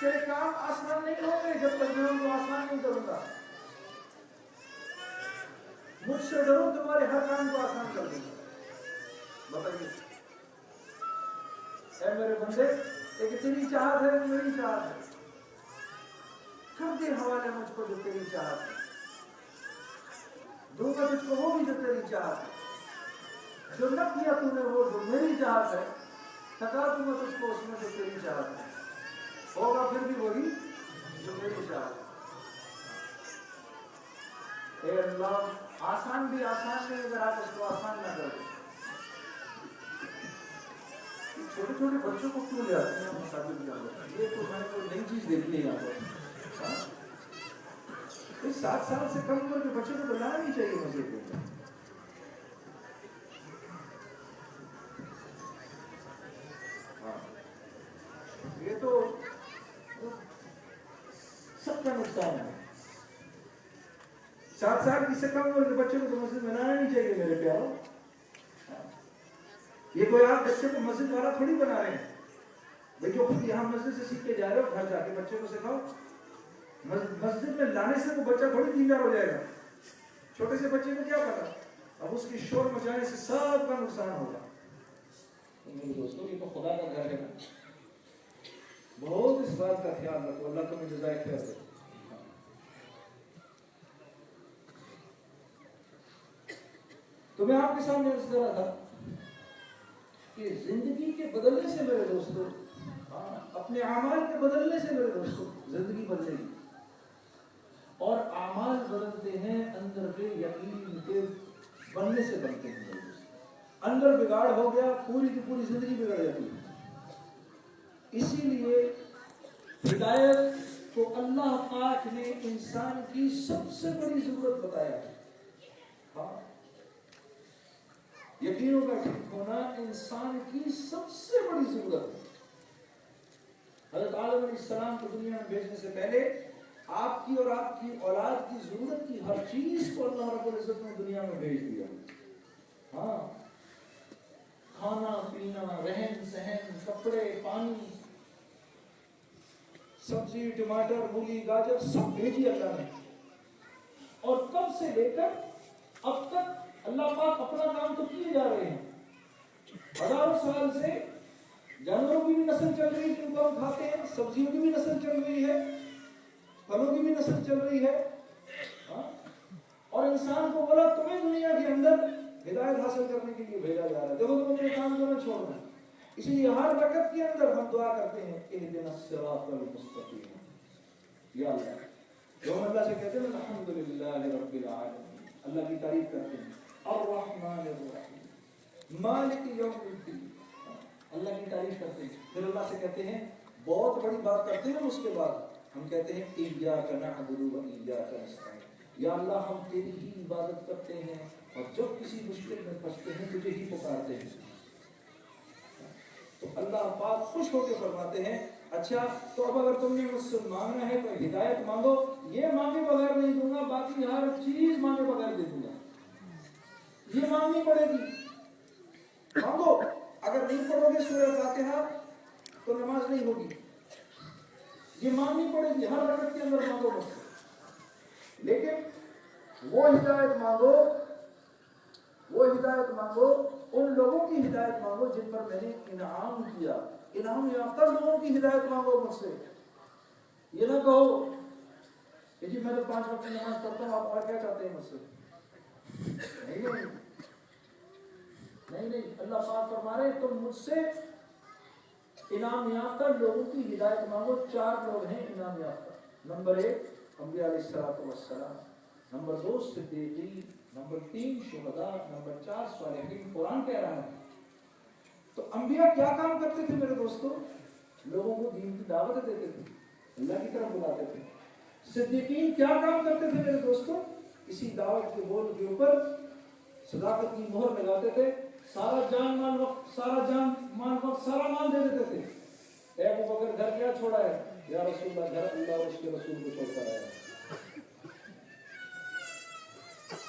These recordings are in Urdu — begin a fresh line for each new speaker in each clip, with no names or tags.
تیرے کام آسان نہیں ہوں گے جب تک میں ان کو آسان نہیں کروں گا. مجھ سے ڈرو تمہارے ہر کام کو آسان کر دوں گا. بتائیے اے میرے بندے، ایک تیری چاہت ہے میری چاہت ہے، کر دے حوالے مجھ کو جو تیری چاہت ہے. دوں گا تجھ کو وہ بھی جو تیری چاہت ہے. جو نہ کیا تو نے وہ جو میری چاہت ہے، تھکا دوں گا تجھ کو اس میں جو تیری چاہت ہے. ہوگا پھر بھی وہی جو میری چاہت ہے. اے اللہ، آسان بھی آسان نہیں اگر آپ اس کو آسان نہ کر دیں. چھوٹے چھوٹے بچوں کو کیوں لے آتے ہیں مساجد کے اندر؟ یہ تو میں نے کوئی نئی چیز دیکھی ہے یہاں پر. 7 سال سے کم عمر کے بچے کو بلانا نہیں چاہیے مسجد میں. یہ تو سب کا نقصان ہے. 7 سال کی سے کم عمر کے بچے کو تو مسجد میں لانا نہیں چاہیے میرے پیارو. یہ کوئی آپ بچے کو مسجد والا تھوڑی بنا رہے ہیں بھائی، جو خود یہاں مسجد سے سیکھ کے جا رہے ہو گھر جا کے بچے کو سکھاؤ. مسجد میں لانے سے وہ بچہ تھوڑی دیندار ہو جائے گا. چھوٹے سے بچے کو کیا پتا، اب اس کی شور مچانے سے سب کا نقصان ہوگا. میرے دوستوں، یہ تو خدا کا گھر ہے نا. بہت اس بات کا خیال رکھو. اللہ تمہیں جزائے خیر دے. تو میں آپ کے سامنے عرض کر رہا تھا کہ زندگی کے بدلنے سے میرے دوستوں، اپنے اعمال کے بدلنے سے میرے دوستوں زندگی بدلے گی. اور اعمال بدلتے ہیں اندر کے یقین کے بننے سے بنتے ہیں میرے دوستوں. اندر بگاڑ ہو گیا، پوری کی پوری زندگی بگڑ جاتی ہے. اسی لیے ہدایت کو اللہ پاک نے انسان کی سب سے بڑی ضرورت بتایا ہے. ہاں، یقینوں کا ٹھیک ہونا انسان کی سب سے بڑی ضرورت ہے. حضرت آدم علیہ السلام کو دنیا میں بھیجنے سے پہلے آپ کی اور آپ کی اولاد کی ضرورت کی ہر چیز کو اللہ رب العزت نے دنیا میں بھیج دیا. ہاں، کھانا پینا، رہن سہن، کپڑے، پانی، سبزی، ٹماٹر، مولی، گاجر سب بھیجی اللہ نے. اور کب سے لے کر اب تک اللہ پاک اپنا کام تو کیے جا رہے ہیں. ہزاروں سال سے جانوروں کی بھی نسل چل رہی ہے جن کو ہم کھاتے ہیں، سبزیوں کی بھی نسل چل رہی ہے، پھلوں کی بھی نسل چل رہی ہے. اور انسان کو بولا تمہیں دنیا کے اندر ہدایت حاصل کرنے کے لیے بھیجا جا رہا ہے. دیکھو تم اپنے کام کو نہ چھوڑنا. اسی لیے ہر رکعت کے اندر ہم دعا کرتے ہیں اہدنا الصراط المستقیم. یا اللہ، جو ہم اللہ سے کہتے ہیں الحمدللہ رب العالمین، اللہ کی تعریف کرتے ہیں. الرحمن الرحیم مالک یوم الدین، اللہ کی تعریف کرتے ہیں. پھر اللہ سے کہتے ہیں، بہت بڑی بات کرتے ہیں. اس کے بعد ہم کہتے ہیں ایاک نعبد و ایاک نستعین، یا اللہ ہم تیری ہی عبادت کرتے ہیں اور جب کسی مشکل میں پھنستے ہیں تجھے ہی پکارتے ہیں. تو اللہ پاک خوش ہو کے فرماتے ہیں اچھا تو اب اگر تم نے مجھ سے مانگنا ہے تو ہدایت مانگو، یہ مانگے بغیر نہیں دوں گا، باقی ہر چیز مانگے بغیر دے دوں گا. یہ مانگنی پڑے گی، مانگو. اگر نہیں پڑھو گے سورہ فاتحہ تو نماز نہیں ہوگی. یہ مانگنی پڑے گی، ہر رکعت کے اندر مانگو مجھ سے. لیکن وہ ہدایت مانگو، وہ ہدایت مانگو، ان لوگوں کی ہدایت مانگو جن پر میں نے انعام کیا. انعام یافتہ لوگوں کی ہدایت مانگو مجھ سے. یہ نہ کہو کہ جی میں تو 5 وقت کی نماز پڑھتا ہوں، آپ اور کیا چاہتے ہیں مجھ سے. نہیں، اللہ پاک فرما رہے ہیں تم مجھ سے انعام یافتہ لوگوں کی ہدایت مانگو. 4 لوگ ہیں انعام یافتہ. نمبر 1 انبیاء علیہ السلام، نمبر 2 صدیقین، نمبر 3 شہداء، نمبر 4 صالحین. قرآن کہہ رہا ہے. تو انبیاء کیا کام کرتے تھے میرے دوستوں؟ لوگوں کو دین کی دعوت دیتے تھے، اللہ کی طرف بلاتے تھے. صدیقین کیا کام کرتے تھے میرے دوستوں؟ اسی دعوت کے بول کے اوپر صداقت کی مہر لگاتے تھے. سارا جان مال وقت، سارا مال دے دیتے تھے. اے ابو بکر گھر کیا چھوڑا ہے؟ یا رسول اللہ گھر اللہ اور اس کے رسول کو چھوڑ کر آیا.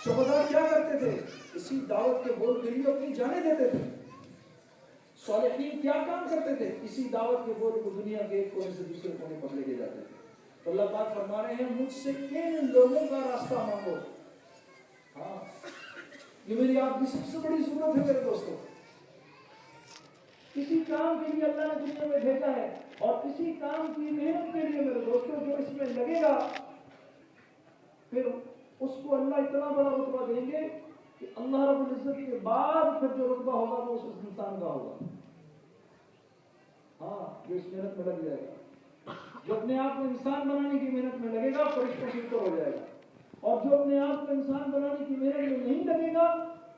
شہداء کیا کرتے تھے؟ اسی دعوت کے بول کے لیے اپنی جانیں دیتے تھے. صالحین کیا کام کرتے تھے؟ اسی دعوت کے بول کو دنیا کے ایک کونے سے دوسرے کونے پر لے کے جاتے تھے. تو اللہ پاک فرما رہے ہیں مجھ سے ان لوگوں کا راستہ مانگو. ہاں یہ میری آپ کی سب سے بڑی ضرورت ہے میرے دوستوں. کسی کام کے لیے اللہ نے دنیا میں بھیجا ہے اور کسی کام کی محنت کے لیے میرے دوستوں جو اس میں لگے گا پھر اس کو اللہ اتنا بڑا رتبہ دیں گے کہ اللہ رب العزت کے بعد پھر جو رتبہ ہوگا وہ اس انسان کا ہوگا. ہاں جو اس محنت میں لگ جائے گا. جو اپنے آپ کو انسان بنانے کی محنت میں لگے گا فرشتوں سے اوپر ہو جائے گا. اور جو اپنے آپ کو انسان بنانے کی محنت میں نہیں لگے گا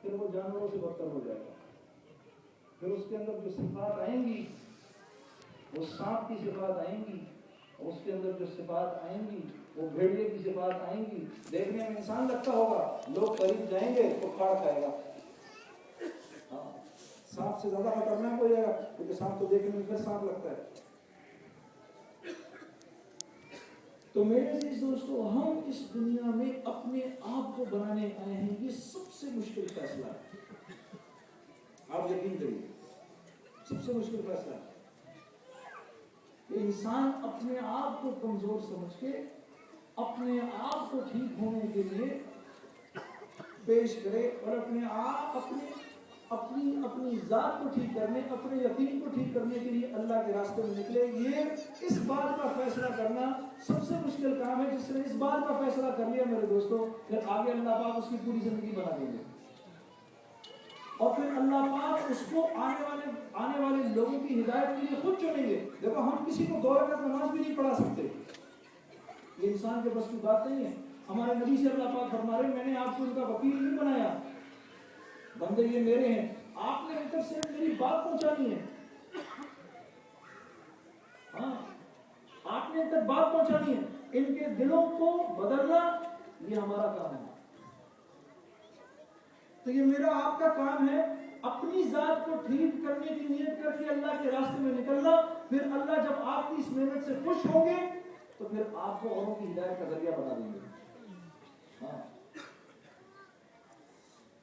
پھر وہ جانوروں سے بدتر ہو جائے گا. پھر اس کے اندر جو صفات آئیں گی وہ سانپ کی صفات آئیں گی. اس کے اندر جو صفات آئیں گی وہ بھیڑیے کی صفات آئیں گی. دیکھنے میں انسان لگتا ہوگا, لوگ قریب جائیں گے تو کھاڑ کھائے گا. ہاں سانپ سے زیادہ خطرناک ہو جائے گا کیونکہ سانپ تو دیکھنے میں پھر سانپ لگتا ہے. تو میرے عزیز دوستو, ہم اس دنیا میں اپنے آپ کو بنانے آئے ہیں. یہ سب سے مشکل فیصلہ ہے. آپ یقین کریے سب سے مشکل فیصلہ ہے کہ انسان اپنے آپ کو کمزور سمجھ کے اپنے آپ کو ٹھیک ہونے کے لیے پیش کرے اور اپنے آپ اپنی ذات کو ٹھیک کرنے, اپنے یقین کو ٹھیک کرنے کے لیے اللہ کے راستے میں نکلے. یہ اس بات کا فیصلہ کرنا سب سے مشکل کام ہے. جس نے اس بات کا فیصلہ کر لیا میرے دوستو, پھر آگے اللہ پاک اس کی پوری زندگی بنا دیں گے اور پھر اللہ پاک اس کو آنے والے لوگوں کی ہدایت کے لیے خود چنیں گے. دیکھو ہم کسی کو 2 رکعت نماز بھی نہیں پڑھا سکتے, یہ انسان کے بس کی بات نہیں ہے. ہمارے نبی سے اللہ پاک فرما رہے ہیں میں نے آپ کو ان کا وکیل نہیں بنایا, بندے یہ میرے ہیں, آپ نے ان تک صرف میری بات پہنچانی ہے. ہاں آپ نے ان تک بات پہنچانی ہے, ان کے دلوں کو بدلنا یہ ہمارا کام ہے. تو یہ میرا آپ کا کام ہے اپنی ذات کو ٹھیک کرنے کی نیت کر کے اللہ کے راستے میں نکلنا. پھر اللہ جب آپ کی اس محنت سے خوش ہوں گے تو پھر آپ کو اوروں کی ہدایت کا ذریعہ بنا دیں گے. ہاں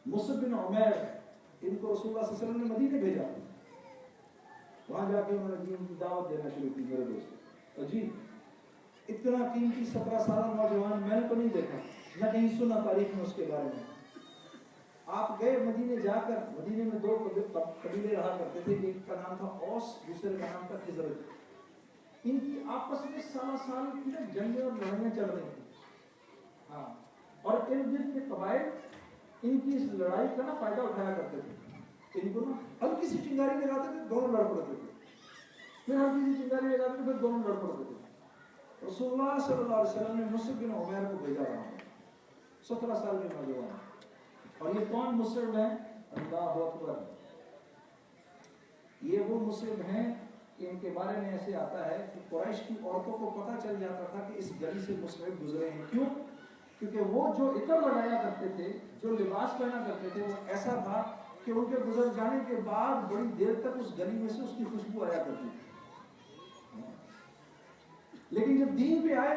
مصعب بن عمیر, ان کو رسول اللہ صلی اللہ علیہ وسلم نے مدینے بھیجا. وہاں جا کے انہوں نے دین کی دعوت دینا شروع کی. میرے دوست عجیب اتنا قیمتی 17 سالہ نوجوان میں نے تو نہیں دیکھا, نہ کہیں سنا تاریخ میں اس کے بارے میں. آپ گئے مدینے, جا کر مدینے میں 2 قبیلے رہا کرتے تھے. ایک کا نام تھا اوس, دوسرے کا نام تھا خزرج. ان کی آپس میں سال کی جنگیں اور لڑائیاں چل رہی تھیں. ہاں اور ارد گرد کے قبائل ان کی اس لڑائی کا نا فائدہ اٹھایا کرتے تھے. ان کو نا ہلکی سی چنگاری لگاتے تھے, دونوں لڑ پڑتے تھے. پھر ہلکی سی چنگاری لگاتے تھے, پھر دونوں لڑ پڑتے تھے. رسول اللہ صلی اللہ علیہ وسلم نے مصعب بن عمیر کو بھیجا رہا ہوں, 17 سال کے نوجوان. اور یہ کون مصعب ہیں؟ اللہ اکبر, یہ وہ مصعب ہیں کہ ان کے بارے میں ایسے آتا ہے کہ قریش کی عورتوں کو پتہ چل جاتا تھا کہ اس گلی سے مصعب گزرے ہیں. کیوں؟ کیونکہ وہ جو عطر لگایا کرتے تھے, جو لباس پہنا کرتے تھے, وہ ایسا تھا کہ ان کے گزر جانے کے بعد بڑی دیر تک اس گلی میں سے اس کی خوشبو آیا کرتی تھی. لیکن جب دین پہ آئے,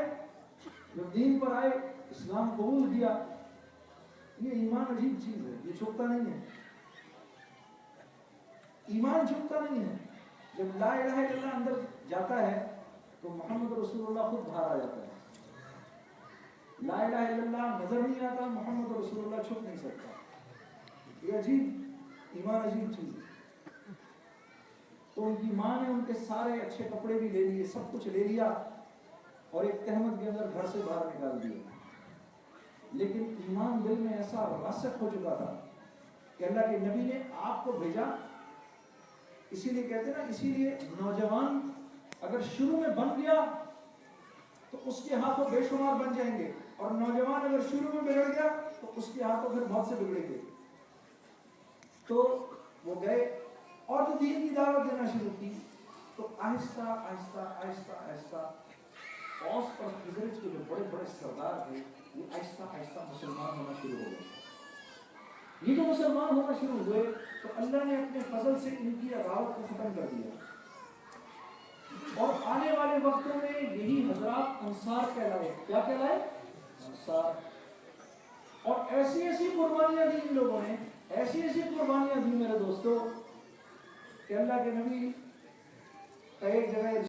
جب دین پر آئے, اسلام قبول کیا, یہ ایمان عجیب چیز ہے, یہ چھپتا نہیں ہے. ایمان چھپتا نہیں ہے. جب لا الہ الا اللہ اندر جاتا ہے تو محمد رسول اللہ خود باہر آ جاتا ہے. لا الہ الا اللہ نظر نہیں آتا, محمد رسول اللہ چھپ نہیں سکتا. یہ عجیب ایمان, عجیب چیز ہے. تو ان کی ماں نے ان کے سارے اچھے کپڑے بھی لے لیے, سب کچھ لے لیا اور ایک تہمت کے اندر گھر سے باہر نکال دیا. لیکن ایمان دل میں ایسا راسخ ہو چکا تھا کہ اللہ کے نبی نے آپ کو بھیجا. اسی لیے کہتے ہیں نا, اسی لیے نوجوان اگر شروع میں بن گیا تو اس کے ہاتھوں بے شمار بن جائیں گے, اور نوجوان اگر شروع میں بگڑ گیا تو اس کے ہاتھوں پھر بہت سے بگڑیں گے. تو وہ گئے اور جو دین کی دعوت دینا شروع کی تو آہستہ آہستہ آہستہ آہستہ اوس اور خزرج کے جو بڑے بڑے سردار تھے یہ آہستہ آہستہ مسلمان ہونا شروع ہو گئے. یہ جو مسلمان ہونا شروع ہوئے تو اللہ نے اپنے فضل سے ان کی عداوت کو ختم کر دیا, اور آنے والے وقتوں میں یہی حضرات انصار کہلائے. کیا کہلائے؟ انصار. اور ایسی ایسی قربانیاں دی ان لوگوں نے, ایسی ایسی قربانیاں دی میرے دوستو کہ اللہ کے نبی کا ایک جگہ